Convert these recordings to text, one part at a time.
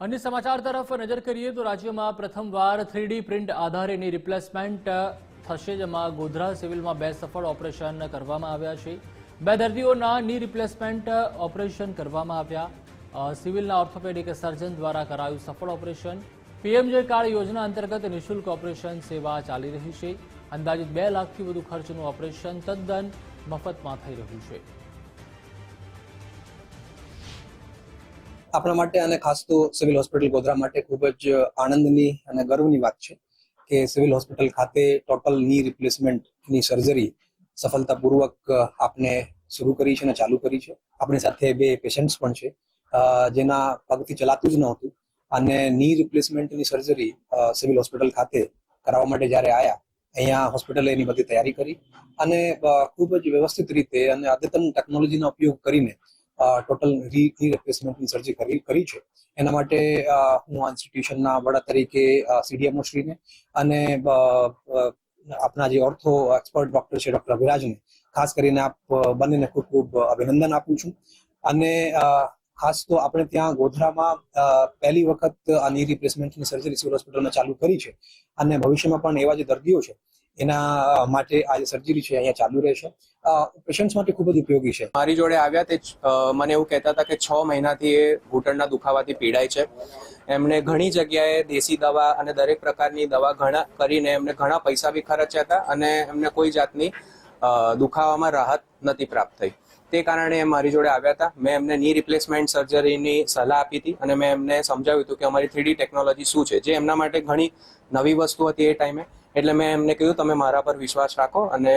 अन्य समाचार तरफ नजर करिए तो राज्य में प्रथमवार 3D प्रिंट आधारे रिप्लेसमेंट थशे, जेमां गोधरा सिविल में 2 सफल ऑपरेशन करवामां आव्या छे। 2 दर्दीओना नी रिप्लेसमेंट ऑपरेशन करवामां आव्या। सिविलना ऑर्थोपेडिक सर्जन द्वारा करायुं सफल ऑपरेशन। पीएमजे कार्ड योजना अंतर्गत निःशुल्क ऑपरेशन सेवा चाली रही है। अंदाजित 2 लाखथी वधु खर्चनुं ऑपरेशन तद्दन मफतमां थई रह्युं छे। આપણા માટે અને ખાસ તો સિવિલ હોસ્પિટલ ગોધરા માટે ખૂબ જ આનંદની અને ગર્વની વાત છે કે સિવિલ હોસ્પિટલ ખાતે ટોટલ ની રિપ્લેસમેન્ટની સર્જરી સફળતાપૂર્વક આપણે શરૂ કરી છે અને ચાલુ કરી છે। આપણી સાથે 2 પેશન્ટ્સ પણ છે જેના પગથી ચલાતું જ નહોતું અને ની રિપ્લેસમેન્ટની સર્જરી સિવિલ હોસ્પિટલ ખાતે કરાવવા માટે જ્યારે આયા, અહીંયા હોસ્પિટલે એની બધી તૈયારી કરી અને ખૂબ જ વ્યવસ્થિત રીતે અને અદ્યતન ટેકનોલોજીનો ઉપયોગ કરીને ટોટલ રી રિપ્લેસમેન્ટની સર્જરી કરી છે। એના માટે હું આ ઇન્સ્ટિટ્યુશનના વડા તરીકે સીડીએમઓ શ્રીને અને આપણા જે ઓર્થો એક્સપર્ટ ડોક્ટર છે ડોક્ટર અભિરાજને ખાસ કરીને આપ બંનેને ખૂબ ખૂબ અભિનંદન આપું છું। અને ખાસ તો આપણે ત્યાં ગોધરામાં પહેલી વખત આ ની રિપ્લેસમેન્ટની સર્જરી સિવિલ હોસ્પિટલમાં ચાલુ કરી છે અને ભવિષ્યમાં પણ એવા જે દર્દીઓ છે એના માટે આ જે સર્જરી છે અહીંયા ચાલુ રહેશે। પેશન્ટ્સ માટે ખૂબ જ ઉપયોગી છે। મારી જોડે આવ્યા તે મને એવું કહેતા હતા કે 6 મહિનાથી એ ઘૂંટણના દુખાવાથી પીડાય છે। એમણે ઘણી જગ્યાએ દેશી દવા અને દરેક પ્રકારની દવા ઘણા કરીને એમને ઘણા પૈસા બી ખર્ચ્યા હતા અને એમને કોઈ જાતની દુખાવામાં રાહત નથી પ્રાપ્ત થઈ। તે કારણે મારી જોડે આવ્યા હતા। મેં એમને ની રિપ્લેસમેન્ટ સર્જરીની સલાહ આપી હતી અને મેં એમને સમજાવ્યું હતું કે અમારી 3D ટેકનોલોજી શું છે, જે એમના માટે ઘણી નવી વસ્તુ હતી એ ટાઈમે। એટલે મેં એમને કીધું તમે મારા પર વિશ્વાસ રાખો અને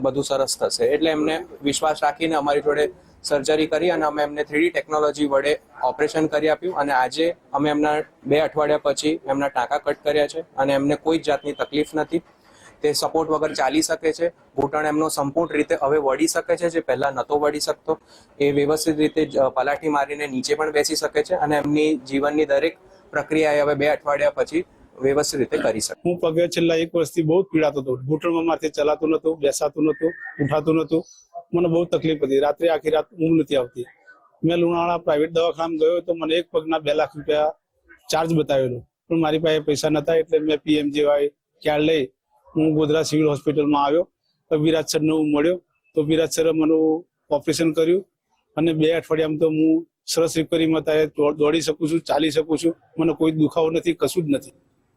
બધું સરસ થશે। એટલે એમને વિશ્વાસ રાખીને અમારી જોડે સર્જરી કરી અને અમે એમને 3D ટેકનોલોજી વડે ઓપરેશન કરી આપ્યું અને આજે અમે એમના 2 અઠવાડિયા પછી એમના ટાંકા કટ કર્યા છે અને એમને કોઈ જાતની તકલીફ નથી। તે સપોર્ટ વગર ચાલી શકે છે। ઘૂંટણ એમનો સંપૂર્ણ રીતે હવે વળી શકે છે, જે પહેલા નહોતો વળી શકતો। એ વ્યવસ્થિત રીતે પલાઠી મારીને નીચે પણ બેસી શકે છે અને એમની જીવનની દરેક પ્રક્રિયા હવે 2 અઠવાડિયા પછી વ્યવસ્થિત રીતે કરી શકે। હું પગે છેલ્લા 1 વર્ષથી બહુ પીડાતો હતો। ઘૂંટણમાં માથે ચલાતું નહોતું, બેસાતું નહોતું, ઉઠાતું નહોતું। મને બહુ તકલીફ હતી। રાત્રે આખી રાત ઊંઘ નથી આવતી। મેં લુણાવાડા પ્રાઇવેટ દવાખાનામાં ગયો તો મને એક પગના 2 લાખ રૂપિયા ચાર્જ બતાવેલો, પણ મારી પાસે પૈસા નહોતા। એટલે મેં પીએમજેવાય કાર્ડ લઈ હું ગોધરા સિવિલ હોસ્પિટલમાં આવ્યો તો વિરાજ સરને હું મળ્યો તો વિરાજ સરે મને ઓપરેશન કર્યું અને 2 અઠવાડિયામાં તો હું સરસ રિકવરીમાં દોડી શકું છું, ચાલી શકું છું। મને કોઈ દુખાવો નથી, કશું જ નથી।